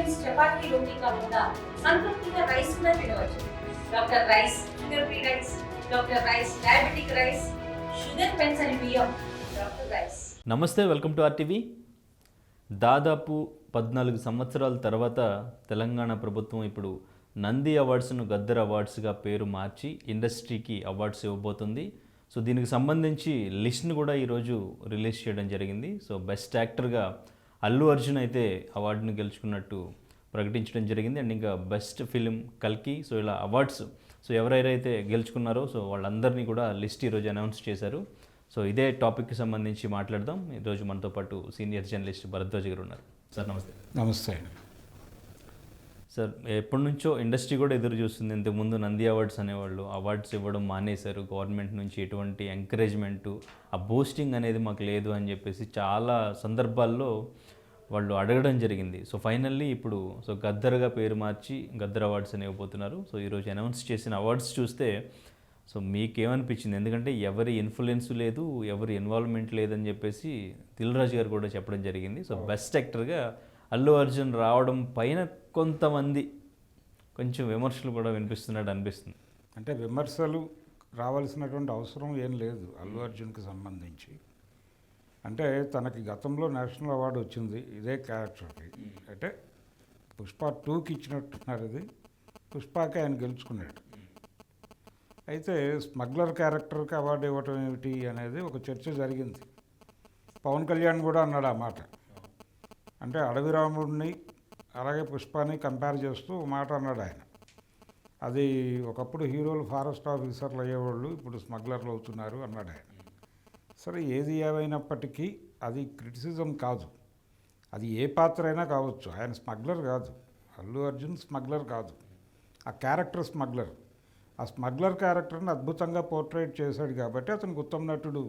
Meals chapati రోటీ కాకుండా సంతృప్తిగా rice కూడా తినవచ్చు. Doctor rice, sugar free rice, doctor rice, diabetic rice, sugar పెన్సని బియ్యం, డాక్టర్ రైస్. నమస్తే, వెల్కమ్ టు ఆర్టీవీ. దాదాపు 14 సంవత్సరాల తర్వాత తెలంగాణ ప్రభుత్వం ఇప్పుడు నంది అవార్డ్స్ను గద్దర్ అవార్డ్స్గా పేరు మార్చి ఇండస్ట్రీకి అవార్డ్స్ ఇవ్వబోతుంది. సో దీనికి సంబంధించి లిస్ట్ను కూడా ఈరోజు రిలీజ్ చేయడం జరిగింది. సో బెస్ట్ యాక్టర్గా అల్లు అర్జున్ అయితే అవార్డును గెలుచుకున్నట్టు ప్రకటించడం జరిగింది. అండ్ ఇంకా బెస్ట్ ఫిలిం కల్కి. సో ఇలా అవార్డ్స్ సో ఎవరైతే గెలుచుకున్నారో సో వాళ్ళందరినీ కూడా లిస్ట్ ఈరోజు అనౌన్స్ చేశారు. సో ఇదే టాపిక్కి సంబంధించి మాట్లాడదాం. ఈరోజు మనతో పాటు సీనియర్ జర్నలిస్ట్ భరద్వాజ్ గారు ఉన్నారు. సార్ నమస్తే. నమస్తే. సార్, ఎప్పటి నుంచో ఇండస్ట్రీ కూడా ఎదురు చూస్తుంది. ఇంతకుముందు నంది అవార్డ్స్ అనేవాళ్ళు అవార్డ్స్ ఇవ్వడం మానేశారు. గవర్నమెంట్ నుంచి ఎటువంటి ఎంకరేజ్మెంటు, ఆ బూస్టింగ్ అనేది మాకు లేదు అని చెప్పేసి చాలా సందర్భాల్లో వాళ్ళు అడగడం జరిగింది. సో ఫైనల్లీ ఇప్పుడు సో గద్దర్గా పేరు మార్చి గద్దర్ అవార్డ్స్ అని ఇవ్వబోతున్నారు. సో ఈరోజు అనౌన్స్ చేసిన అవార్డ్స్ చూస్తే సో మీకేమనిపించింది? ఎందుకంటే ఎవరి ఇన్ఫ్లుయెన్స్ లేదు, ఎవరి ఇన్వాల్వ్మెంట్ లేదని చెప్పేసి దిల్ రాజు గారు కూడా చెప్పడం జరిగింది. సో బెస్ట్ యాక్టర్గా అల్లు అర్జున్ రావడం పైన కొంతమంది కొంచెం విమర్శలు కూడా వినిపిస్తున్నట్టు అనిపిస్తుంది. అంటే విమర్శలు రావాల్సినటువంటి అవసరం ఏం లేదు అల్లు అర్జున్కి సంబంధించి. అంటే తనకి గతంలో నేషనల్ అవార్డు వచ్చింది ఇదే క్యారెక్టర్కి. అంటే పుష్ప 2కి ఇచ్చినట్టున్నారు. ఇది పుష్పకి ఆయన గెలుచుకున్నాడు. అయితే స్మగ్లర్ క్యారెక్టర్కి అవార్డు ఇవ్వటం ఏమిటి అనేది ఒక చర్చ జరిగింది. పవన్ కళ్యాణ్ కూడా అన్నాడు ఆ మాట. అంటే అడవి రాముడిని అలాగే పుష్పాన్ని కంపేర్ చేస్తూ మాట అన్నాడు ఆయన. అది ఒకప్పుడు హీరోలు ఫారెస్ట్ ఆఫీసర్లు అయ్యేవాళ్ళు, ఇప్పుడు స్మగ్లర్లు అవుతున్నారు అన్నాడు ఆయన. సరే, ఏది ఏమైనప్పటికీ అది క్రిటిసిజం కాదు. అది ఏ పాత్ర అయినా కావచ్చు. ఆయన స్మగ్లర్ కాదు, అల్లు అర్జున్ స్మగ్లర్ కాదు, ఆ క్యారెక్టర్ స్మగ్లర్. ఆ స్మగ్లర్ క్యారెక్టర్ని అద్భుతంగా పోర్ట్రేట్ చేశాడు కాబట్టి అతనికి ఉత్తమ నటుడు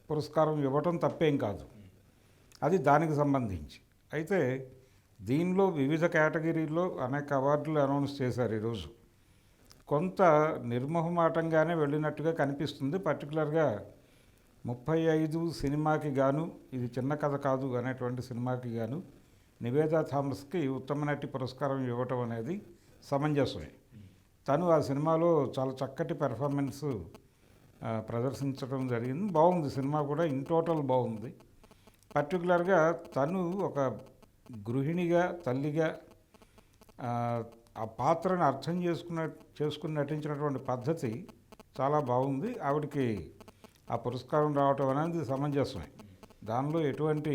పురస్కారం ఇవ్వటం తప్పేం కాదు. అది దానికి సంబంధించి. అయితే దీనిలో వివిధ కేటగిరీల్లో అనేక అవార్డులు అనౌన్స్ చేశారు ఈరోజు. కొంత నిర్మోహమాటంగానే వెళ్ళినట్టుగా కనిపిస్తుంది. పర్టికులర్గా 35 సినిమాకి గాను, ఇది చిన్న కథ కాదు అనేటువంటి సినిమాకి గాను నివేదా థామస్కి ఉత్తమ నటి పురస్కారం ఇవ్వటం అనేది సమంజసమే. తను ఆ సినిమాలో చాలా చక్కటి పెర్ఫార్మెన్స్ ప్రదర్శించడం జరిగింది. బాగుంది సినిమా కూడా, ఇన్ టోటల్ బాగుంది. పర్టికులర్గా తను ఒక గృహిణిగా, తల్లిగా ఆ పాత్రను అర్థం చేసుకుని నటించినటువంటి పద్ధతి చాలా బాగుంది. ఆవిడకి ఆ పురస్కారం రావటం అనేది సమంజసమే. దానిలో ఎటువంటి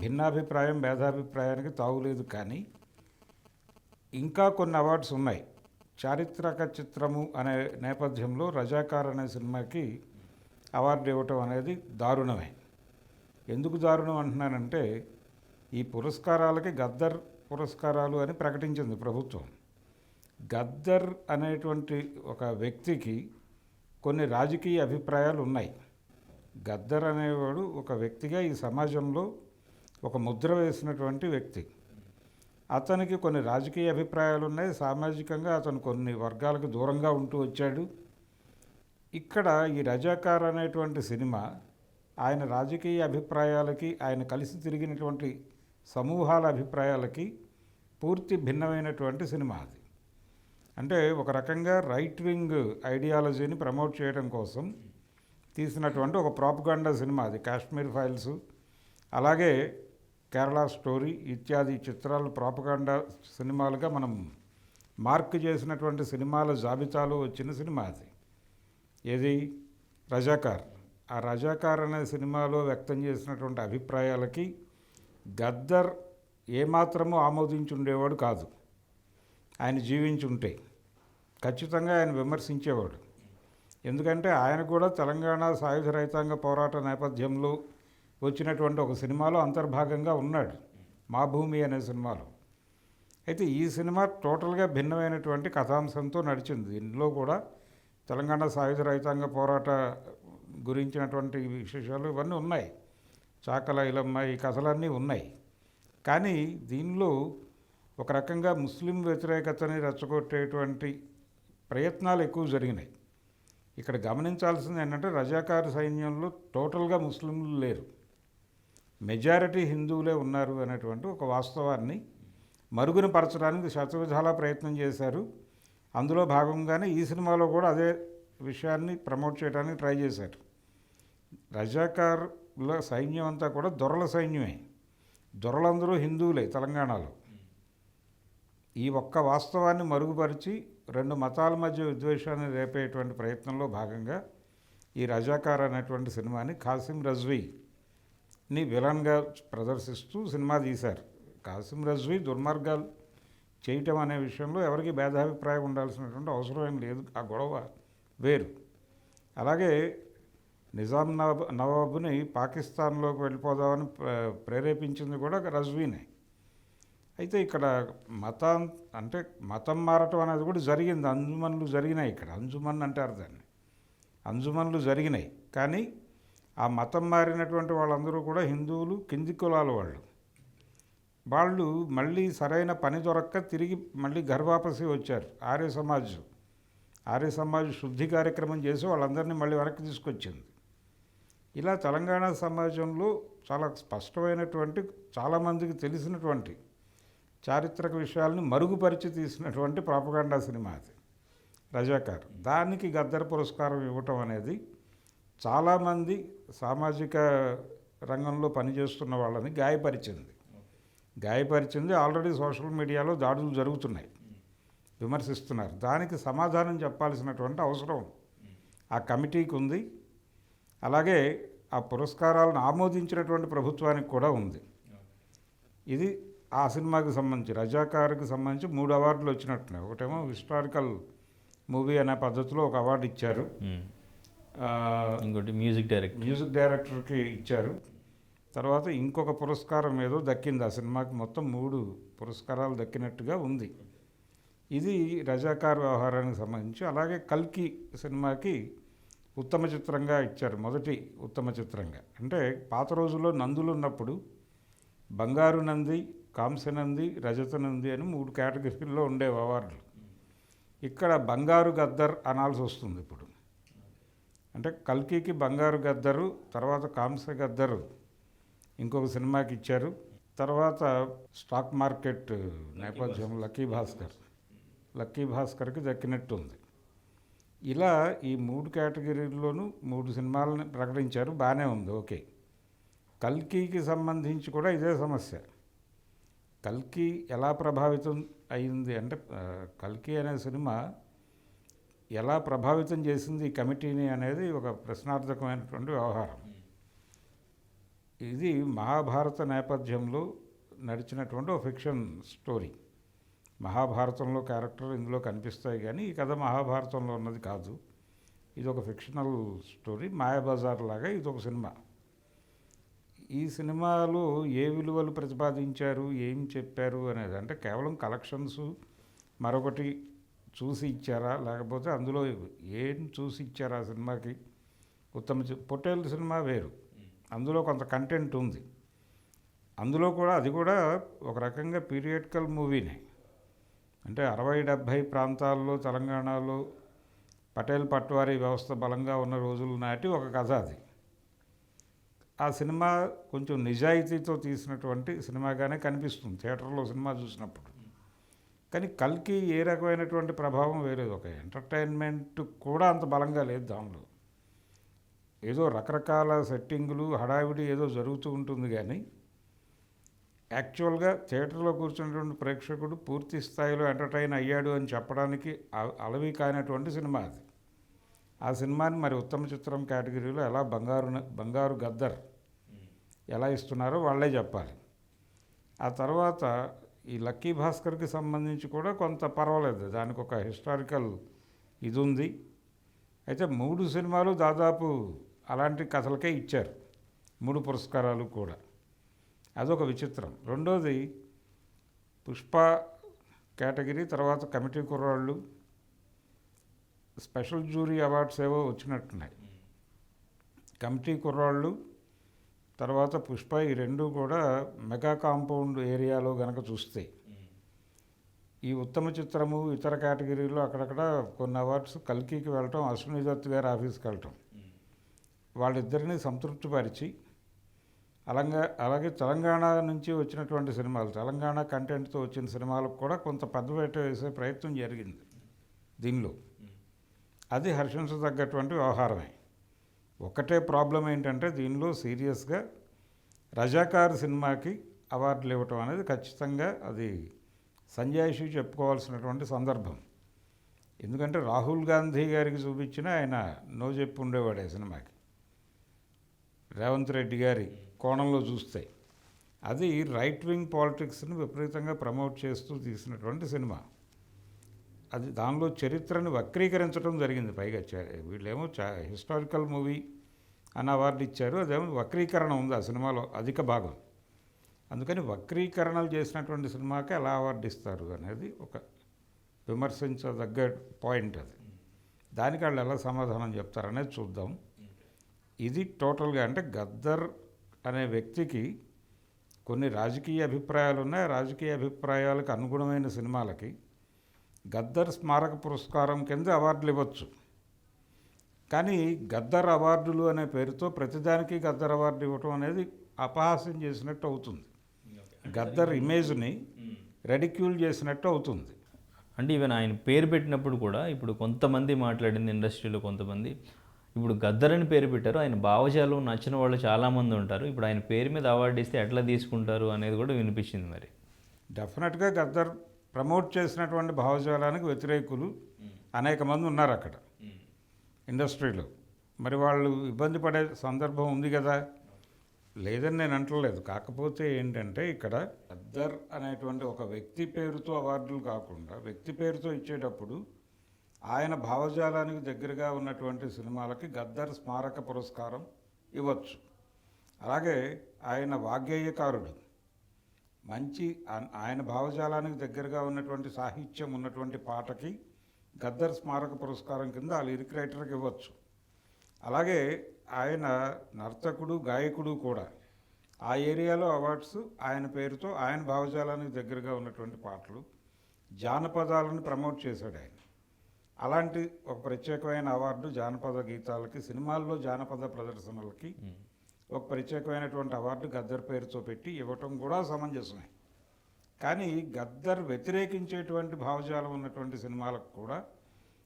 భిన్నాభిప్రాయం, భేదాభిప్రాయానికి తావులేదు. కానీ ఇంకా కొన్ని అవార్డ్స్ ఉన్నాయి. చారిత్రక చిత్రము అనే నేపథ్యంలో రజాకార్ అనే సినిమాకి అవార్డు ఇవ్వటం అనేది దారుణమే. ఎందుకు దారుణం అంటున్నానంటే, ఈ పురస్కారాలకి గద్దర్ పురస్కారాలు అని ప్రకటించింది ప్రభుత్వం. గద్దర్ అనేటువంటి ఒక వ్యక్తికి కొన్ని రాజకీయ అభిప్రాయాలు ఉన్నాయి. గద్దర్ అనేవాడు ఒక వ్యక్తిగా ఈ సమాజంలో ఒక ముద్ర వేసినటువంటి వ్యక్తి. అతనికి కొన్ని రాజకీయ అభిప్రాయాలు ఉన్నాయి. సామాజికంగా అతను కొన్ని వర్గాలకు దూరంగా ఉంటూ వచ్చాడు. ఇక్కడ ఈ రజాకార్ అనేటువంటి సినిమా ఆయన రాజకీయ అభిప్రాయాలకి, ఆయన కలిసి తిరిగినటువంటి సమూహాల అభిప్రాయాలకి పూర్తి భిన్నమైనటువంటి సినిమా అది. అంటే ఒక రకంగా రైట్ వింగ్ ఐడియాలజీని ప్రమోట్ చేయడం కోసం తీసినటువంటి ఒక ప్రాపగాండా సినిమా అది. కాశ్మీర్ ఫైల్స్, అలాగే కేరళ స్టోరీ ఇత్యాది చిత్రాలు ప్రాపగాండా సినిమాలుగా మనం మార్క్ చేసినటువంటి సినిమాల జాబితాలో వచ్చిన సినిమా అది. ఏది? రజాకార్. ఆ రజాకార్ అనే సినిమాలో వ్యక్తం చేసినటువంటి అభిప్రాయాలకి గద్దర్ ఏమాత్రమూ ఆమోదించుండేవాడు కాదు. ఆయన జీవించుంటే ఖచ్చితంగా ఆయన విమర్శించేవాడు. ఎందుకంటే ఆయన కూడా తెలంగాణ సాయుధ రైతాంగ పోరాట నేపథ్యంలో వచ్చినటువంటి ఒక సినిమాలో అంతర్భాగంగా ఉన్నాడు, మా భూమి అనే సినిమాలో. అయితే ఈ సినిమా టోటల్గా భిన్నమైనటువంటి కథాంశంతో నడిచింది. ఇందులో కూడా తెలంగాణ సాయుధ రైతాంగ పోరాట గురించినటువంటి విశేషాలు ఇవన్నీ ఉన్నాయి. చాకల ఇలమ్మ, ఈ కథలన్నీ ఉన్నాయి. కానీ దీనిలో ఒక రకంగా ముస్లిం వ్యతిరేకతని రెచ్చగొట్టేటువంటి ప్రయత్నాలు ఎక్కువ జరిగినాయి. ఇక్కడ గమనించాల్సింది ఏంటంటే, రజాకార్ సైన్యంలో టోటల్గా ముస్లింలు లేరు, మెజారిటీ హిందువులే ఉన్నారు అనేటువంటి ఒక వాస్తవాన్ని మరుగున పరచడానికి శతవిధాలా ప్రయత్నం చేశారు. అందులో భాగంగానే ఈ సినిమాలో కూడా అదే విషయాన్ని ప్రమోట్ చేయడానికి ట్రై చేశారు. రజాకార్ల సైన్యం అంతా కూడా దొరల సైన్యమే. దొరలందరూ హిందువులే తెలంగాణలో. ఈ ఒక్క వాస్తవాన్ని మరుగుపరిచి రెండు మతాల మధ్య విద్వేషాన్ని రేపేటువంటి ప్రయత్నంలో భాగంగా ఈ రజాకార్ అనేటువంటి సినిమాని కాసిం రజ్వీని విలన్గా ప్రదర్శిస్తూ సినిమా తీశారు. కాసిం రజ్వీ దుర్మార్గాలు చేయటం అనే విషయంలో ఎవరికి భేదాభిప్రాయం ఉండాల్సినటువంటి అవసరం ఏం లేదు. ఆ గొడవ వేరు. అలాగే నిజాం నవాబుని పాకిస్తాన్లోకి వెళ్ళిపోదామని ప్రేరేపించింది కూడా రజ్వీనే. అయితే ఇక్కడ మతం మారటం అనేది కూడా జరిగింది. అంజుమన్లు జరిగినాయి. ఇక్కడ అంజుమన్ అంటారు దాన్ని. అంజుమన్లు జరిగినాయి. కానీ ఆ మతం మారినటువంటి వాళ్ళందరూ కూడా హిందువులు, కింది కులాల వాళ్ళు మళ్ళీ సరైన పని దొరక్క తిరిగి మళ్ళీ గర్వాపసి వచ్చారు. ఆర్య సమాజ్ శుద్ధి కార్యక్రమం చేసి వాళ్ళందరినీ మళ్ళీ వెనక్కి తీసుకొచ్చింది. ఇలా తెలంగాణ సమాజంలో చాలా స్పష్టమైనటువంటి, చాలామందికి తెలిసినటువంటి చారిత్రక విషయాల్ని మరుగుపరిచి తీసినటువంటి ప్రాపగాండా సినిమా అది రజాకార్. దానికి గద్దర్ పురస్కారం ఇవ్వటం అనేది చాలామంది సామాజిక రంగంలో పనిచేస్తున్న వాళ్ళని గాయపరిచింది. ఆల్రెడీ సోషల్ మీడియాలో దాడులు జరుగుతున్నాయి, విమర్శిస్తున్నారు. దానికి సమాధానం చెప్పాల్సినటువంటి అవసరం ఆ కమిటీకి ఉంది. అలాగే ఆ పురస్కారాలను ఆమోదించినటువంటి ప్రభుత్వానికి కూడా ఉంది. ఇది ఆ సినిమాకి సంబంధించి, రజాకార్కి సంబంధించి 3 అవార్డులు వచ్చినట్టున్నాయి. ఒకటేమో హిస్టారికల్ మూవీ అనే పద్ధతిలో ఒక అవార్డు ఇచ్చారు. ఇంకోటి మ్యూజిక్ డైరెక్టర్కి ఇచ్చారు. తర్వాత ఇంకొక పురస్కారం ఏదో దక్కింది ఆ సినిమాకి. మొత్తం 3 పురస్కారాలు దక్కినట్టుగా ఉంది. ఇది రజాకార్ వ్యవహారానికి సంబంధించి. అలాగే కల్కి సినిమాకి ఉత్తమ చిత్రంగా ఇచ్చారు, మొదటి ఉత్తమ చిత్రంగా. అంటే పాత రోజుల్లో నందులు ఉన్నప్పుడు బంగారు నంది, కాంస్య నంది, రజత నంది అని 3 కేటగిరీల్లో ఉండేవి అవార్డులు. ఇక్కడ బంగారు గద్దర్ అనాల్సి వస్తుంది ఇప్పుడు. అంటే కల్కికి బంగారు గద్దరు, తర్వాత కాంస్య గద్దరు ఇంకొక సినిమాకి ఇచ్చారు. తర్వాత స్టాక్ మార్కెట్ నేపథ్యం లక్కీ భాస్కర్కి దక్కినట్టుంది. ఇలా ఈ 3 కేటగిరీల్లోనూ 3 సినిమాలని ప్రకటించారు. బాగానే ఉంది, ఓకే. కల్కికి సంబంధించి కూడా ఇదే సమస్య. కల్కి ఎలా ప్రభావితం అయింది అంటే, కల్కి అనే సినిమా ఎలా ప్రభావితం చేసింది ఈ కమిటీని అనేది ఒక ప్రశ్నార్థకమైనటువంటి వ్యవహారం. ఇది మహాభారత నేపథ్యంలో నడిచినటువంటి ఒక ఫిక్షన్ స్టోరీ. మహాభారతంలో క్యారెక్టర్ ఇందులో కనిపిస్తాయి, కానీ ఈ కథ మహాభారతంలో ఉన్నది కాదు. ఇది ఒక ఫిక్షనల్ స్టోరీ, మాయాబజార్ లాగా ఇది ఒక సినిమా. ఈ సినిమాలో ఏ విలువలు ప్రతిపాదించారు, ఏం చెప్పారు అనేది, అంటే కేవలం కలెక్షన్స్ మరొకటి చూసి ఇచ్చారా, లేకపోతే అందులో ఏం చూసి ఇచ్చారా సినిమాకి? పొట్టేల్ సినిమా వేరు, అందులో కొంత కంటెంట్ ఉంది. అందులో కూడా అది కూడా ఒక రకంగా పీరియాడికల్ మూవీనే. అంటే 60-70 ప్రాంతాల్లో తెలంగాణలో పటేల్ పట్వారీ వ్యవస్థ బలంగా ఉన్న రోజుల నాటి ఒక కథ అది. ఆ సినిమా కొంచెం నిజాయితీతో తీసినటువంటి సినిమాగానే కనిపిస్తుంది థియేటర్లో సినిమా చూసినప్పుడు. కానీ కల్కి ఏ రకమైనటువంటి ప్రభావం వేరేది, ఒక ఎంటర్టైన్మెంట్ కూడా అంత బలంగా లేదు దానిలో. ఏదో రకరకాల సెట్టింగులు, హడావిడి ఏదో జరుగుతూ ఉంటుంది, కానీ యాక్చువల్గా థియేటర్లో కూర్చున్నటువంటి ప్రేక్షకుడు పూర్తి స్థాయిలో ఎంటర్టైన్ అయ్యాడు అని చెప్పడానికి అలవి కానటువంటి సినిమా అది. ఆ సినిమాని మరి ఉత్తమ చిత్రం కేటగిరీలో ఎలా బంగారు గద్దర్ ఎలా ఇస్తున్నారో వాళ్ళే చెప్పాలి. ఆ తర్వాత ఈ లక్కీ భాస్కర్కి సంబంధించి కూడా కొంత పర్వాలేదు, దానికి ఒక హిస్టారికల్ ఇది ఉంది. అయితే 3 సినిమాలు దాదాపు అలాంటి కథలకే ఇచ్చారు, 3 పురస్కారాలు కూడా. అదొక విచిత్రం. రెండోది పుష్ప కేటగిరీ, తర్వాత కమిటీ కుర్రాళ్ళు, స్పెషల్ జ్యూరీ అవార్డ్స్ ఏవో వచ్చినట్టున్నాయి. కమిటీ కుర్రాళ్ళు తర్వాత పుష్ప, ఈ 2 కూడా మెగా కాంపౌండ్ ఏరియాలో గనక చూస్తే, ఈ ఉత్తమ చిత్రము ఇతర కేటగిరీలో అక్కడక్కడ కొన్ని అవార్డ్స్ కల్కికి వెళ్ళటం, అశ్విని దత్ గారి ఆఫీస్కి వెళ్ళటం, వాళ్ళిద్దరినీ సంతృప్తిపరిచి అలాగే తెలంగాణ నుంచి వచ్చినటువంటి సినిమాలు, తెలంగాణ కంటెంట్తో వచ్చిన సినిమాలకు కూడా కొంత పెద్దపీట వేసే ప్రయత్నం జరిగింది దీనిలో. అది హర్షించదగ్గటువంటి వ్యవహారమే. ఒకటే ప్రాబ్లం ఏంటంటే దీనిలో సీరియస్గా రజాకార్ సినిమాకి అవార్డులు ఇవ్వటం అనేది ఖచ్చితంగా అది సంజాయిషి చెప్పుకోవాల్సినటువంటి సందర్భం. ఎందుకంటే రాహుల్ గాంధీ గారికి చూపించిన ఆయన నో చెప్పి ఉండేవాడు ఈ సినిమాకి. రేవంత్ రెడ్డి గారి కోణంలో చూస్తే అది రైట్ వింగ్ పాలిటిక్స్ని విపరీతంగా ప్రమోట్ చేస్తూ తీసినటువంటి సినిమా. అది దానిలో చరిత్రను వక్రీకరించడం జరిగింది. పైగా వీళ్ళేమో హిస్టారికల్ మూవీ అని అవార్డు ఇచ్చారు, అదేమో వక్రీకరణ ఉంది ఆ సినిమాలో అధిక భాగం. అందుకని వక్రీకరణలు చేసినటువంటి సినిమాకి ఎలా అవార్డు ఇస్తారు అనేది ఒక విమర్శించదగ్గ పాయింట్. అది దానికి వాళ్ళు ఎలా సమాధానం చెప్తారనేది చూద్దాం. ఇది టోటల్గా అంటే గద్దర్ అనే వ్యక్తికి కొన్ని రాజకీయ అభిప్రాయాలు ఉన్నాయి. రాజకీయ అభిప్రాయాలకు అనుగుణమైన సినిమాలకి గద్దర్ స్మారక పురస్కారం కింద అవార్డులు ఇవ్వచ్చు. కానీ గద్దర్ అవార్డులు అనే పేరుతో ప్రతిదానికి గద్దర్ అవార్డు ఇవ్వటం అనేది అపహాస్యం చేసినట్టు అవుతుంది. గద్దర్ ఇమేజ్ని రెడిక్యూల్ చేసినట్టు అవుతుంది. అంటే ఈవెన్ ఆయన పేరు పెట్టినప్పుడు కూడా ఇప్పుడు కొంతమంది మాట్లాడింది ఇండస్ట్రీలో, కొంతమంది ఇప్పుడు గద్దర్ అని పేరు పెట్టారు, ఆయన భావజాలం నచ్చిన వాళ్ళు చాలామంది ఉంటారు, ఇప్పుడు ఆయన పేరు మీద అవార్డు ఇస్తే ఎట్లా తీసుకుంటారు అనేది కూడా వినిపించింది. మరి డెఫినెట్గా గద్దర్ ప్రమోట్ చేసినటువంటి భావజాలానికి వ్యతిరేకులు అనేక మంది ఉన్నారు అక్కడ ఇండస్ట్రీలో. మరి వాళ్ళు ఇబ్బంది పడే సందర్భం ఉంది కదా, లేదని నేను అంటలేదు. కాకపోతే ఏంటంటే ఇక్కడ గద్దర్ అనేటువంటి ఒక వ్యక్తి పేరుతో అవార్డులు కాకుండా వ్యక్తి పేరుతో ఇచ్చేటప్పుడు ఆయన భావజాలానికి దగ్గరగా ఉన్నటువంటి సినిమాలకి గద్దర్ స్మారక పురస్కారం ఇవ్వచ్చు. అలాగే ఆయన వాగ్గేయకారుడు, మంచి ఆయన భావజాలానికి దగ్గరగా ఉన్నటువంటి సాహిత్యం ఉన్నటువంటి పాటకి గద్దర్ స్మారక పురస్కారం కింద ఆ లిరిక్ రైటర్కి ఇవ్వచ్చు. అలాగే ఆయన నర్తకుడు, గాయకుడు కూడా. ఆ ఏరియాలో అవార్డ్స్ ఆయన పేరుతో ఆయన భావజాలానికి దగ్గరగా ఉన్నటువంటి పాటలు, జానపదాలను ప్రమోట్ చేశాడు ఆయన. అలాంటి ఒక ప్రత్యేకమైన అవార్డు జానపద గీతాలకి, సినిమాల్లో జానపద ప్రదర్శనలకి ఒక ప్రత్యేకమైనటువంటి అవార్డు గద్దర్ పేరుతో పెట్టి ఇవ్వటం కూడా సమంజసమే. కానీ గద్దర్ వ్యతిరేకించేటువంటి భావజాలం ఉన్నటువంటి సినిమాలకు కూడా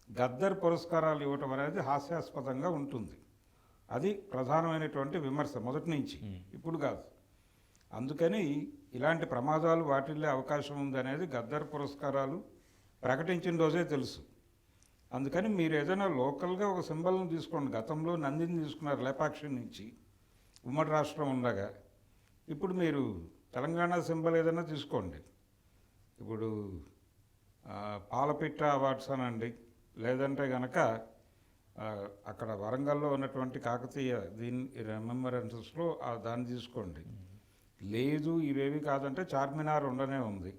గద్దర్ పురస్కారాలు ఇవ్వటం అనేది హాస్యాస్పదంగా ఉంటుంది. అది ప్రధానమైనటువంటి విమర్శ మొదటి నుంచి, ఇప్పుడు కాదు. అందుకని ఇలాంటి ప్రమాదాలు వాటిల్లే అవకాశం ఉందనేది గద్దర్ పురస్కారాలు ప్రకటించిన రోజే తెలుసు. అందుకని మీరు ఏదైనా లోకల్గా ఒక సింబల్ని తీసుకోండి. గతంలో నందిని తీసుకున్నారు లేపాక్షి నుంచి, ఉమ్మడి రాష్ట్రం ఉండగా. ఇప్పుడు మీరు తెలంగాణ సింబల్ ఏదైనా తీసుకోండి. ఇప్పుడు పాలపిట్ట అవార్డ్స్ అనండి, లేదంటే కనుక అక్కడ వరంగల్లో ఉన్నటువంటి కాకతీయ దీని రిమెంబరెన్సెస్లో దాన్ని తీసుకోండి. లేదు ఇవేవి కాదంటే చార్మినార్ ఉండనే ఉంది,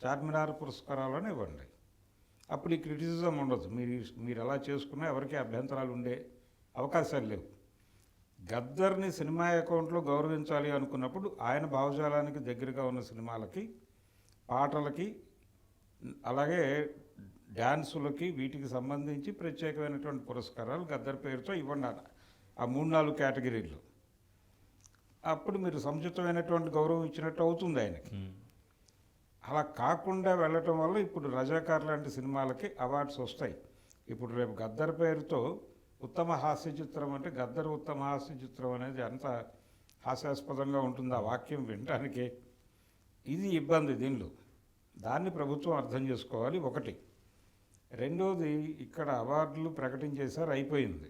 చార్మినార్ పురస్కారాలను ఇవ్వండి. అప్పుడు ఈ క్రిటిసిజం ఉండదు. మీరు ఎలా చేసుకున్నా ఎవరికి అభ్యంతరాలు ఉండే అవకాశాలు లేవు. గద్దర్ని సినిమా అకౌంట్లో గౌరవించాలి అనుకున్నప్పుడు ఆయన భావజాలానికి దగ్గరగా ఉన్న సినిమాలకి, పాటలకి, అలాగే డ్యాన్సులకి, వీటికి సంబంధించి ప్రత్యేకమైనటువంటి పురస్కారాలు గద్దర్ పేరుతో ఇవ్వండి ఆ 3-4 కేటగిరీల్లో. అప్పుడు మీరు సముచితమైనటువంటి గౌరవం ఇచ్చినట్టు అవుతుంది ఆయనకి. అలా కాకుండా వెళ్ళటం వల్ల ఇప్పుడు రజాకార్ లాంటి సినిమాలకి అవార్డ్స్ వస్తాయి. ఇప్పుడు రేపు గద్దర్ పేరుతో ఉత్తమ హాస్య చిత్రం అంటే గద్దర్ ఉత్తమ హాస్య చిత్రం అనేది అంత హాస్యాస్పదంగా ఉంటుంది ఆ వాక్యం వినటానికే. ఇది ఇబ్బంది దీనిలో. దాన్ని ప్రభుత్వం అర్థం చేసుకోవాలి ఒకటి. రెండోది, ఇక్కడ అవార్డులు ప్రకటించేశారు, అయిపోయింది.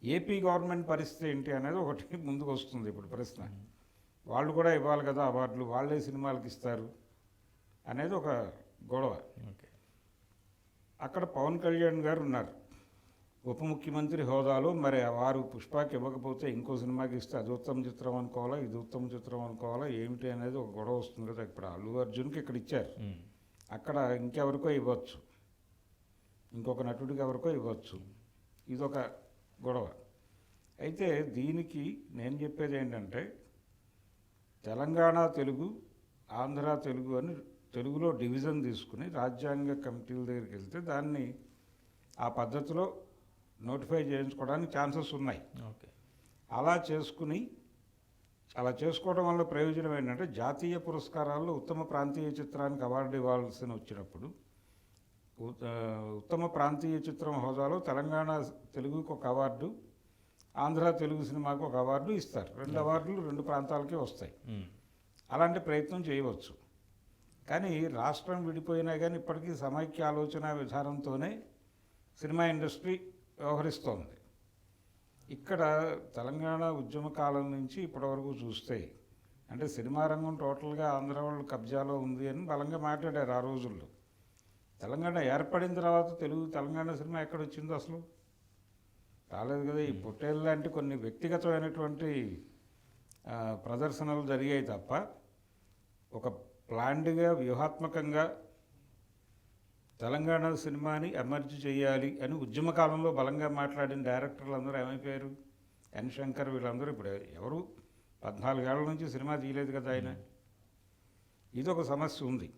ఏపీ గవర్నమెంట్ పరిస్థితి ఏంటి అనేది ఒకటి ముందుకు వస్తుంది ఇప్పుడు ప్రశ్న. వాళ్ళు కూడా ఇవ్వాలి కదా అవార్డులు, వాళ్ళే సినిమాలకు ఇస్తారు అనేది ఒక గొడవ. అక్కడ పవన్ కళ్యాణ్ గారు ఉన్నారు ఉప ముఖ్యమంత్రి హోదాలో. మరి వారు పుష్పకి ఇవ్వకపోతే ఇంకో సినిమాకి ఇస్తే అది ఉత్తమ చిత్రం అనుకోవాలా, ఇది ఉత్తమ చిత్రం అనుకోవాలా, ఏమిటి అనేది ఒక గొడవ వస్తుంది కదా. ఇప్పుడు అల్లు అర్జున్కి ఇక్కడ ఇచ్చారు, అక్కడ ఇంకెవరికో ఇవ్వచ్చు, ఇంకొక నటుడికి ఎవరికో ఇవ్వచ్చు. ఇదొక గొడవ. అయితే దీనికి నేను చెప్పేది ఏంటంటే, తెలంగాణ తెలుగు, ఆంధ్ర తెలుగు అని తెలుగులో డివిజన్ తీసుకుని రాజ్యాంగ కమిటీల దగ్గరికి వెళ్తే దాన్ని ఆ పద్ధతిలో నోటిఫై చేయించుకోవడానికి ఛాన్సెస్ ఉన్నాయి. అలా చేసుకుని అలా చేసుకోవడం వల్ల ప్రయోజనం ఏంటంటే జాతీయ పురస్కారాల్లో ఉత్తమ ప్రాంతీయ చిత్రానికి అవార్డు ఇవ్వాల్సి వచ్చినప్పుడు ఉత్తమ ప్రాంతీయ చిత్రం హోదాలో తెలంగాణ తెలుగుకి ఒక అవార్డు, ఆంధ్ర తెలుగు సినిమాకు ఒక అవార్డు ఇస్తారు. 2 అవార్డులు 2 ప్రాంతాలకే వస్తాయి. అలాంటి ప్రయత్నం చేయవచ్చు. కానీ రాష్ట్రం విడిపోయినా కానీ ఇప్పటికీ సమైక్య ఆలోచన విధానంతోనే సినిమా ఇండస్ట్రీ వ్యవహరిస్తోంది. ఇక్కడ తెలంగాణ ఉద్యమ కాలం నుంచి ఇప్పటివరకు చూస్తే అంటే సినిమా రంగం టోటల్గా ఆంధ్ర వాళ్ళు కబ్జాలో ఉంది అని బలంగా మాట్లాడారు ఆ రోజుల్లో. తెలంగాణ ఏర్పడిన తర్వాత తెలంగాణ సినిమా ఎక్కడొచ్చిందో అసలు రాలేదు కదా. ఈ పొట్టేళ్ళు లాంటి కొన్ని వ్యక్తిగతమైనటువంటి ప్రదర్శనలు జరిగాయి తప్ప ఒక ప్లాన్డ్గా వ్యూహాత్మకంగా తెలంగాణ సినిమాని ఎమర్జ్ చేయాలి అని ఉద్యమ కాలంలో బలంగా మాట్లాడిన డైరెక్టర్లు అందరూ ఏమైపోయారు? ఎన్ శంకర్ వీళ్ళందరూ ఇప్పుడు ఎవరు 14 ఏళ్ల నుంచి సినిమా తీయలేదు కదా ఆయన. ఇది ఒక సమస్య ఉంది.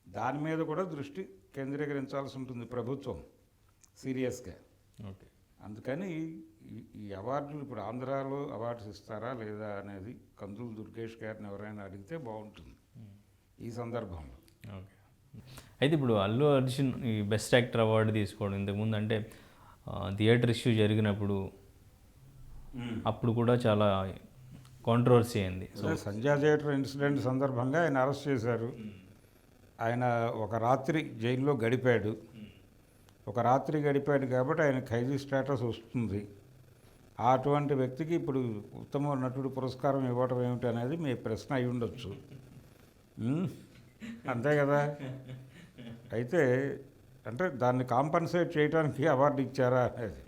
దాని మీద కూడా దృష్టి కేంద్రీకరించాల్సి ఉంటుంది ప్రభుత్వం సీరియస్గా. ఓకే, అందుకని ఈ అవార్డులు ఇప్పుడు ఆంధ్రాలో అవార్డ్స్ ఇస్తారా లేదా అనేది కందులు దుర్గేష్ గారిని ఎవరైనా అడిగితే బాగుంటుంది ఈ సందర్భంలో. ఓకే. అయితే ఇప్పుడు అల్లు అర్జున్ ఈ బెస్ట్ యాక్టర్ అవార్డు తీసుకోవడం ఇంతకుముందు అంటే థియేటర్ ఇష్యూ జరిగినప్పుడు అప్పుడు కూడా చాలా కాంట్రవర్సీ అయింది. సో సంజయ్ థియేటర్ ఇన్సిడెంట్ సందర్భంగా ఆయన అరెస్ట్ చేశారు. ఆయన ఒక రాత్రి జైల్లో గడిపాడు. ఒక రాత్రి గడిపాడు కాబట్టి ఆయన ఖైదీ స్టేటస్ వస్తుంది. అటువంటి వ్యక్తికి ఇప్పుడు ఉత్తమ నటుడు పురస్కారం ఇవ్వటం ఏమిటి అనేది మీ ప్రశ్న అయి ఉండొచ్చు. అంతే కదా. అయితే అంటే దాన్ని కాంపన్సేట్ చేయడానికి అవార్డు ఇచ్చారా అనేది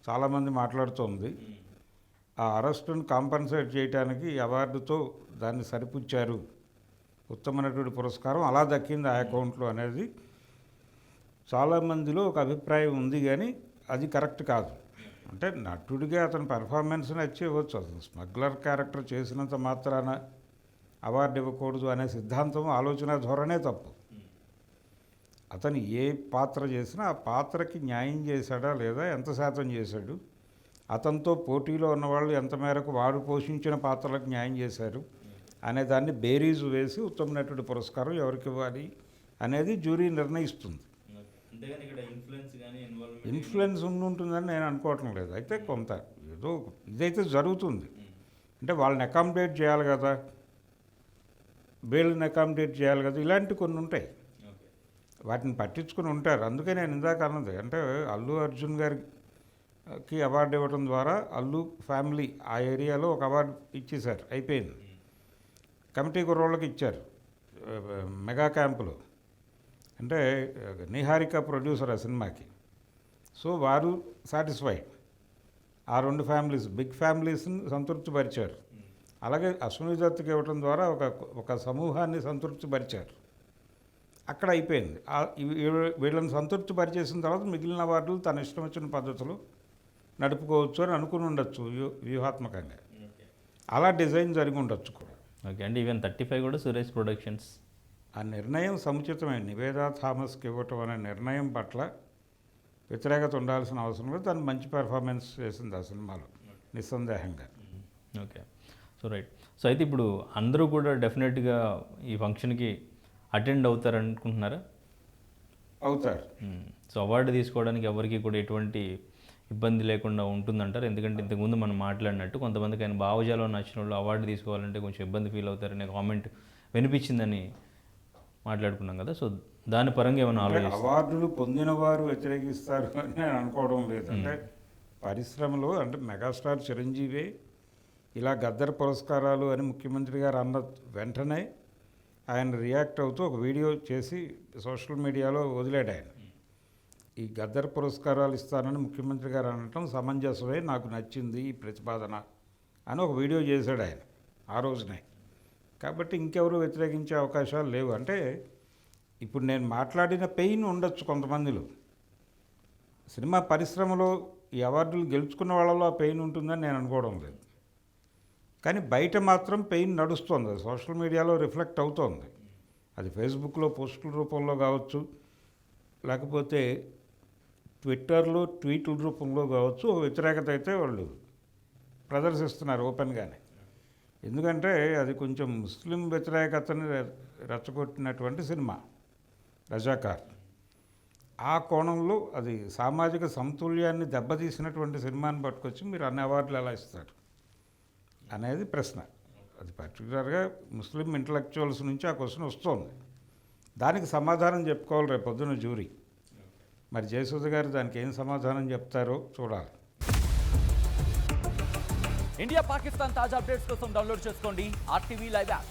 చాలామంది మాట్లాడుతోంది. ఆ అరెస్టును కాంపన్సేట్ చేయడానికి అవార్డుతో దాన్ని సరిపుచ్చారు, ఉత్తమ నటుడి పురస్కారం అలా దక్కింది ఆ అకౌంట్లో అనేది చాలామందిలో ఒక అభిప్రాయం ఉంది. కానీ అది కరెక్ట్ కాదు. అంటే నటుడిగా అతని పెర్ఫార్మెన్స్ని ఇవ్వచ్చు. అసలు స్మగ్లర్ క్యారెక్టర్ చేసినంత మాత్రాన అవార్డు ఇవ్వకూడదు అనే సిద్ధాంతం, ఆలోచన ధోరణే తప్పు. అతను ఏ పాత్ర చేసినా ఆ పాత్రకి న్యాయం చేశాడా లేదా, ఎంత శాతం చేశాడు, అతనితో పోటీలో ఉన్నవాళ్ళు ఎంత మేరకు వాడు పోషించిన పాత్రలకు న్యాయం చేశారు అనే దాన్ని బేరీజు వేసి ఉత్తమ నటుడి పురస్కారం ఎవరికి ఇవ్వాలి అనేది జ్యూరీ నిర్ణయిస్తుంది. ఇన్ఫ్లుయెన్స్ ఉంటుందని నేను అనుకోవటం లేదు. అయితే కొంత ఏదో ఇదైతే జరుగుతుంది. అంటే వాళ్ళని అకామిడేట్ చేయాలి కదా, వీళ్ళని అకామిడేట్ చేయాలి కదా, ఇలాంటి కొన్ని ఉంటాయి. వాటిని పట్టించుకుని ఉంటారు. అందుకే నేను ఇందాక అన్నది అంటే అల్లు అర్జున్ గారికి అవార్డు ఇవ్వడం ద్వారా అల్లు ఫ్యామిలీ ఆ ఏరియాలో ఒక అవార్డు ఇచ్చేశారు, అయిపోయింది. కమిటీ కుర్రోళ్ళకి ఇచ్చారు మెగా క్యాంపులో. అంటే నిహారిక ప్రొడ్యూసర్ ఆ సినిమాకి. సో వారు సాటిస్ఫైడ్. ఆ 2 ఫ్యామిలీస్, బిగ్ ఫ్యామిలీస్ని సంతృప్తిపరిచారు. అలాగే అశ్విని దత్తుకి ఇవ్వడం ద్వారా ఒక సమూహాన్ని సంతృప్తిపరిచారు. అక్కడ అయిపోయింది. వీళ్ళని సంతృప్తి పరిచేసిన తర్వాత మిగిలిన అవార్డులు తన ఇష్టం వచ్చిన పద్ధతిలో నడుపుకోవచ్చు అని అనుకుని ఉండొచ్చు వ్యూహాత్మకంగా. అలా డిజైన్ జరిగి ఉండొచ్చు కూడా. ఓకే అండి. ఈవెన్ 35 కూడా సురేష్ ప్రొడక్షన్స్. ఆ నిర్ణయం సముచితమైన నివేదా థామస్కి ఇవ్వటం అనే నిర్ణయం పట్ల వ్యతిరేకత ఉండాల్సిన అవసరం లేదు. తను మంచి పెర్ఫార్మెన్స్ చేసింది ఆ సినిమాలో నిస్సందేహంగా. Okay, so right. సో అయితే ఇప్పుడు అందరూ కూడా డెఫినెట్గా ఈ ఫంక్షన్కి అటెండ్ అవుతారనుకుంటున్నారా? అవుతారు. సో అవార్డు తీసుకోవడానికి ఎవరికి కూడా ఎటువంటి ఇబ్బంది లేకుండా ఉంటుందంటారు. ఎందుకంటే ఇంతకుముందు మనం మాట్లాడినట్టు కొంతమందికి ఆయన భావజాలం నచ్చిన వాళ్ళు అవార్డు తీసుకోవాలంటే కొంచెం ఇబ్బంది ఫీల్ అవుతారనే కామెంట్ వినిపించిందని మాట్లాడుకున్నాం కదా. సో దాని పరంగా ఏమైనా ఆలోచిస్తారు? అవార్డులు పొందిన వారు వ్యతిరేకిస్తారు అని నేను అనుకోవడం లేదు. అంటే పరిశ్రమలో అంటే మెగాస్టార్ చిరంజీవి ఇలా గద్దర్ పురస్కారాలు అని ముఖ్యమంత్రి గారు అన్న వెంటనే ఆయన రియాక్ట్ అవుతూ ఒక వీడియో చేసి సోషల్ మీడియాలో వదిలాడు. ఆయన ఈ గద్దర్ పురస్కారాలు ఇస్తానని ముఖ్యమంత్రి గారు అనటం సమంజసమే, నాకు నచ్చింది ఈ ప్రతిపాదన అని ఒక వీడియో చేశాడు ఆయన ఆ రోజునే. కాబట్టి ఇంకెవరు వ్యతిరేకించే అవకాశాలు లేవు. అంటే ఇప్పుడు నేను మాట్లాడిన పెయిన్ ఉండొచ్చు కొంతమందిలో. సినిమా పరిశ్రమలో ఈ అవార్డులు గెలుచుకున్న వాళ్ళలో ఆ పెయిన్ ఉంటుందని నేను అనుకోవడం లేదు. కానీ బయట మాత్రం పెయిన్ నడుస్తుంది. అది సోషల్ మీడియాలో రిఫ్లెక్ట్ అవుతోంది. అది ఫేస్బుక్లో పోస్టుల రూపంలో కావచ్చు, లేకపోతే ట్విట్టర్లో ట్వీట్ల రూపంలో కావచ్చు. వ్యతిరేకత అయితే వాళ్ళు ప్రదర్శిస్తున్నారు ఓపెన్గానే. ఎందుకంటే అది కొంచెం ముస్లిం వ్యతిరేకతని రెచ్చగొట్టినటువంటి సినిమా రజాకార్. ఆ కోణంలో అది సామాజిక సమతుల్యాన్ని దెబ్బతీసినటువంటి సినిమాని పట్టుకొచ్చి మీరు అన్ని అవార్డులు ఎలా ఇస్తారు అనేది ప్రశ్న. అది పర్టికులర్గా ముస్లిం ఇంటలెక్చువల్స్ నుంచి ఆ క్వశ్చన్ వస్తుంది. దానికి సమాధానం చెప్పుకోవాలి రేపు పొద్దున్న జ్యూరీ. మరి జయసుధ గారు దానికి ఏం సమాధానం చెప్తారో చూడాలి. ఇండియా పాకిస్తాన్ తాజా అప్డేట్స్ కోసం డౌన్లోడ్ చేసుకోండి RTV లైవ్ యాప్.